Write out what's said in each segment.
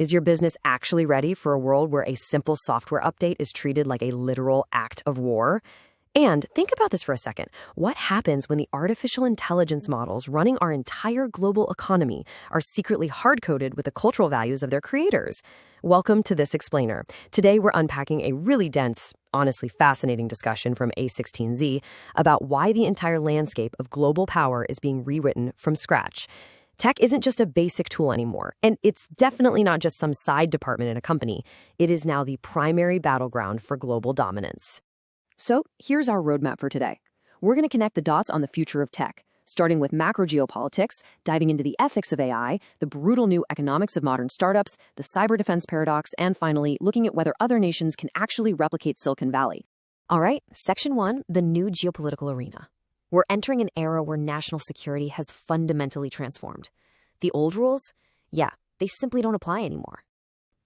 Is your business actually ready for a world where a simple software update is treated like a literal act of war? And think about this for a second. What happens when the artificial intelligence models running our entire global economy are secretly hard-coded with the cultural values of their creators? Welcome to This Explainer. Today, we're unpacking a really dense, honestly fascinating discussion from a16z about why the entire landscape of global power is being rewritten from scratch. Tech isn't just a basic tool anymore, and it's definitely not just some side department in a company. It is now the primary battleground for global dominance. So here's our roadmap for today. We're going to connect the dots on the future of tech, starting with macro geopolitics, diving into the ethics of AI, the brutal new economics of modern startups, the cyber defense paradox, and finally, looking at whether other nations can actually replicate Silicon Valley. All right, Section 1, the new geopolitical arena. We're entering an era where national security has fundamentally transformed. The old rules? Yeah, they simply don't apply anymore.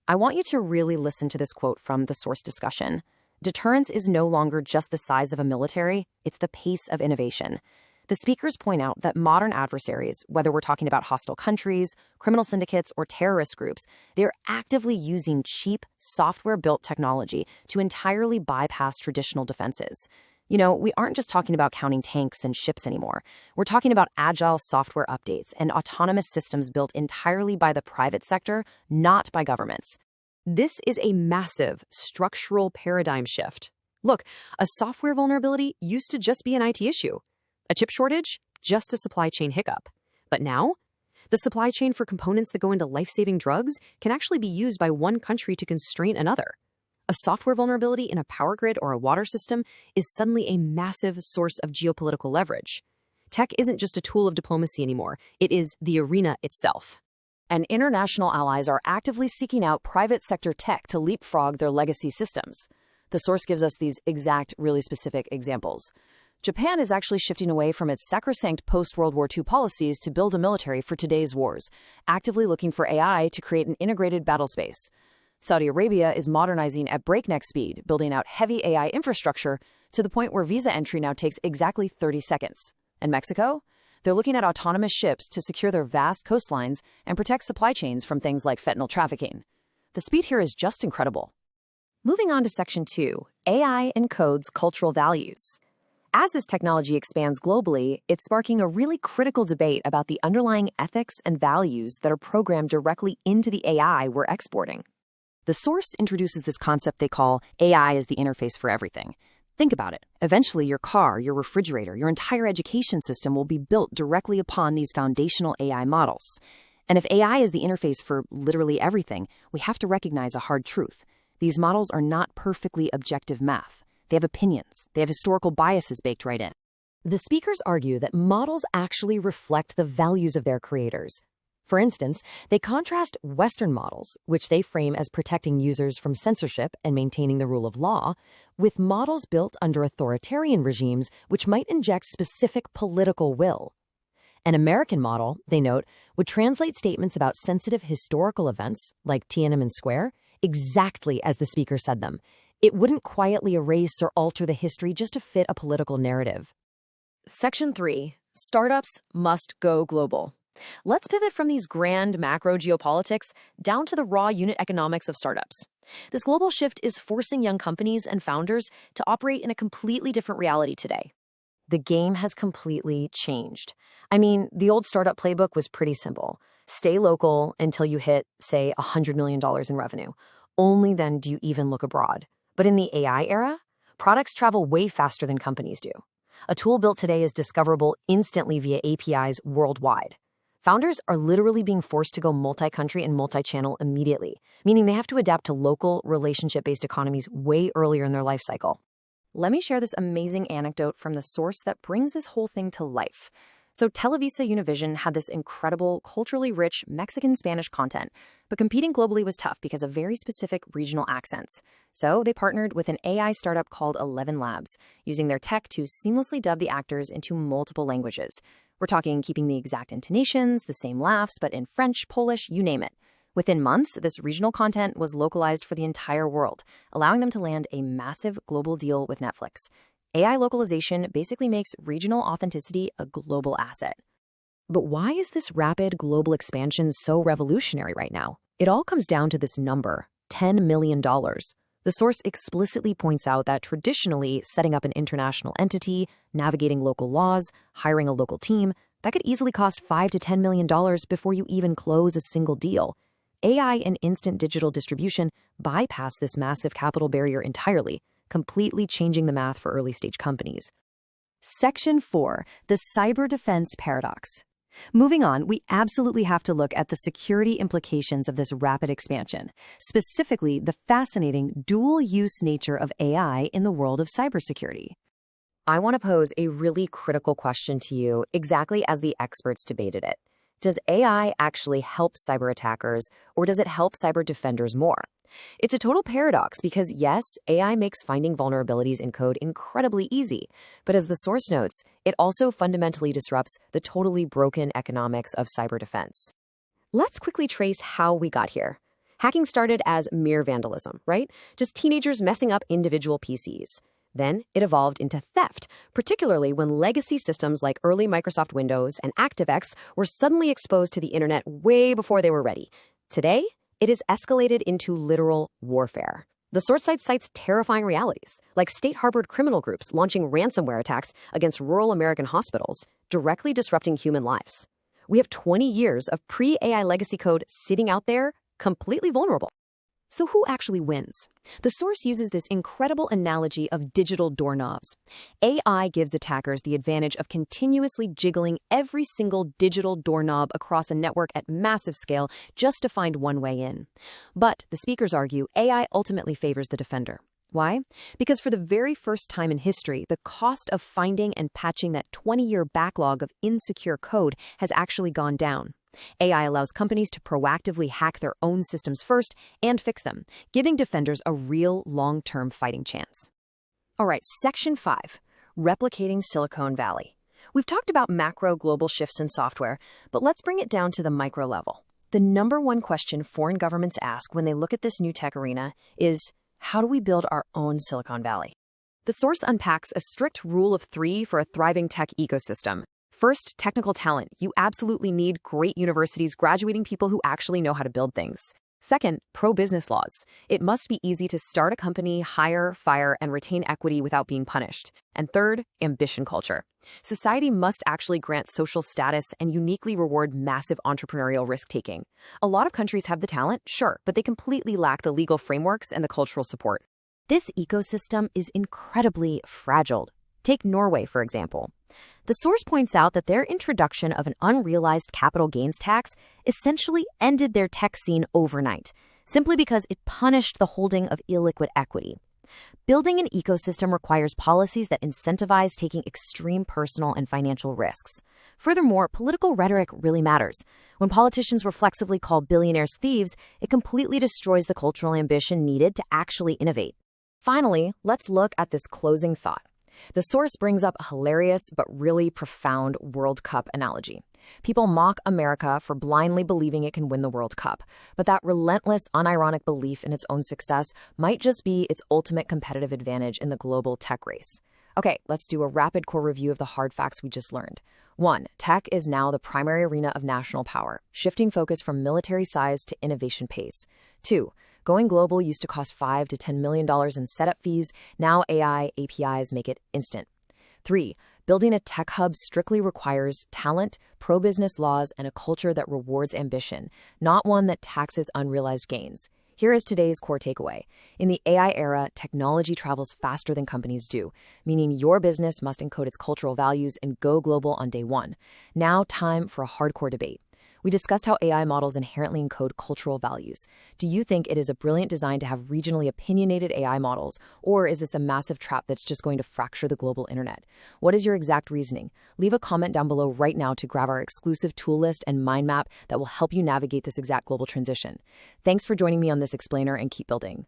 I want you to really listen to this quote from the source discussion. Deterrence is no longer just the size of a military, it's the pace of innovation. The speakers point out that modern adversaries, whether we're talking about hostile countries, criminal syndicates, or terrorist groups, they're actively using cheap, software-built technology to entirely bypass traditional defenses. You know, we aren't just talking about counting tanks and ships anymore. We're talking about agile software updates and autonomous systems built entirely by the private sector, not by governments. This is a massive structural paradigm shift. Look, a software vulnerability used to just be an IT issue. A chip shortage, just a supply chain hiccup. But now, the supply chain for components that go into life-saving drugs can actually be used by one country to constrain another. A software vulnerability in a power grid or a water system is suddenly a massive source of geopolitical leverage. Tech isn't just a tool of diplomacy anymore. It is the arena itself. And international allies are actively seeking out private sector tech to leapfrog their legacy systems. The source gives us these exact, really specific examples. Japan is actually shifting away from its sacrosanct post-World War II policies to build a military for today's wars, actively looking for AI to create an integrated battle space. Saudi Arabia is modernizing at breakneck speed, building out heavy AI infrastructure to the point where visa entry now takes exactly 30 seconds. And Mexico? They're looking at autonomous ships to secure their vast coastlines and protect supply chains from things like fentanyl trafficking. The speed here is just incredible. Moving on to Section 2, AI encodes cultural values. As this technology expands globally, it's sparking a really critical debate about the underlying ethics and values that are programmed directly into the AI we're exporting. The source introduces this concept they call AI as the interface for everything. Think about it. Eventually, your car, your refrigerator, your entire education system will be built directly upon these foundational AI models. And if AI is the interface for literally everything, we have to recognize a hard truth. These models are not perfectly objective math. They have opinions. They have historical biases baked right in. The speakers argue that models actually reflect the values of their creators. For instance, they contrast Western models, which they frame as protecting users from censorship and maintaining the rule of law, with models built under authoritarian regimes which might inject specific political will. An American model, they note, would translate statements about sensitive historical events, like Tiananmen Square, exactly as the speaker said them. It wouldn't quietly erase or alter the history just to fit a political narrative. Section 3. Startups must go global. Let's pivot from these grand macro geopolitics down to the raw unit economics of startups. This global shift is forcing young companies and founders to operate in a completely different reality today. The game has completely changed. I mean, the old startup playbook was pretty simple. Stay local until you hit, say, $100 million in revenue. Only then do you even look abroad. But in the AI era, products travel way faster than companies do. A tool built today is discoverable instantly via APIs worldwide. Founders are literally being forced to go multi-country and multi-channel immediately, meaning they have to adapt to local, relationship-based economies way earlier in their life cycle. Let me share this amazing anecdote from the source that brings this whole thing to life. So Televisa Univision had this incredible, culturally rich Mexican-Spanish content, but competing globally was tough because of very specific regional accents. So they partnered with an AI startup called 11 Labs, using their tech to seamlessly dub the actors into multiple languages. We're talking keeping the exact intonations, the same laughs, but in French, Polish, you name it. Within months, this regional content was localized for the entire world, allowing them to land a massive global deal with Netflix. AI localization basically makes regional authenticity a global asset. But why is this rapid global expansion so revolutionary right now? It all comes down to this number, $10 million. The source explicitly points out that traditionally, setting up an international entity, navigating local laws, hiring a local team, that could easily cost $5 to $10 million before you even close a single deal. AI and instant digital distribution bypass this massive capital barrier entirely, completely changing the math for early-stage companies. Section 4, the cyber defense paradox. Moving on, we absolutely have to look at the security implications of this rapid expansion, specifically the fascinating dual-use nature of AI in the world of cybersecurity. I want to pose a really critical question to you, exactly as the experts debated it. Does AI actually help cyber attackers, or does it help cyber defenders more? It's a total paradox because, yes, AI makes finding vulnerabilities in code incredibly easy, but as the source notes, it also fundamentally disrupts the totally broken economics of cyber defense. Let's quickly trace how we got here. Hacking started as mere vandalism, right? Just teenagers messing up individual PCs. Then it evolved into theft, particularly when legacy systems like early Microsoft Windows and ActiveX were suddenly exposed to the internet way before they were ready. Today, it is escalated into literal warfare. The source site cites terrifying realities, like state-harbored criminal groups launching ransomware attacks against rural American hospitals, directly disrupting human lives. We have 20 years of pre-AI legacy code sitting out there, completely vulnerable. So who actually wins? The source uses this incredible analogy of digital doorknobs. AI gives attackers the advantage of continuously jiggling every single digital doorknob across a network at massive scale just to find one way in. But, the speakers argue, AI ultimately favors the defender. Why? Because for the very first time in history, the cost of finding and patching that 20-year backlog of insecure code has actually gone down. AI allows companies to proactively hack their own systems first and fix them, giving defenders a real long-term fighting chance. All right, Section 5, replicating Silicon Valley. We've talked about macro global shifts in software, but let's bring it down to the micro level. The number one question foreign governments ask when they look at this new tech arena is, how do we build our own Silicon Valley? The source unpacks a strict rule of 3 for a thriving tech ecosystem. First, technical talent. You absolutely need great universities graduating people who actually know how to build things. Second, pro-business laws. It must be easy to start a company, hire, fire, and retain equity without being punished. And third, ambition culture. Society must actually grant social status and uniquely reward massive entrepreneurial risk-taking. A lot of countries have the talent, sure, but they completely lack the legal frameworks and the cultural support. This ecosystem is incredibly fragile. Take Norway, for example. The source points out that their introduction of an unrealized capital gains tax essentially ended their tech scene overnight, simply because it punished the holding of illiquid equity. Building an ecosystem requires policies that incentivize taking extreme personal and financial risks. Furthermore, political rhetoric really matters. When politicians reflexively call billionaires thieves, it completely destroys the cultural ambition needed to actually innovate. Finally, let's look at this closing thought. The source brings up a hilarious but really profound World Cup analogy. People mock America for blindly believing it can win the World Cup, but that relentless, unironic belief in its own success might just be its ultimate competitive advantage in the global tech race. Okay, let's do a rapid core review of the hard facts we just learned. 1. Tech is now the primary arena of national power, shifting focus from military size to innovation pace. 2. Going global used to cost $5 to $10 million in setup fees. Now AI APIs make it instant. 3. Building a tech hub strictly requires talent, pro-business laws, and a culture that rewards ambition, not one that taxes unrealized gains. Here is today's core takeaway. In the AI era, technology travels faster than companies do, meaning your business must encode its cultural values and go global on day one. Now, time for a hardcore debate. We discussed how AI models inherently encode cultural values. Do you think it is a brilliant design to have regionally opinionated AI models, or is this a massive trap that's just going to fracture the global internet? What is your exact reasoning? Leave a comment down below right now to grab our exclusive tool list and mind map that will help you navigate this exact global transition. Thanks for joining me on this explainer, and keep building.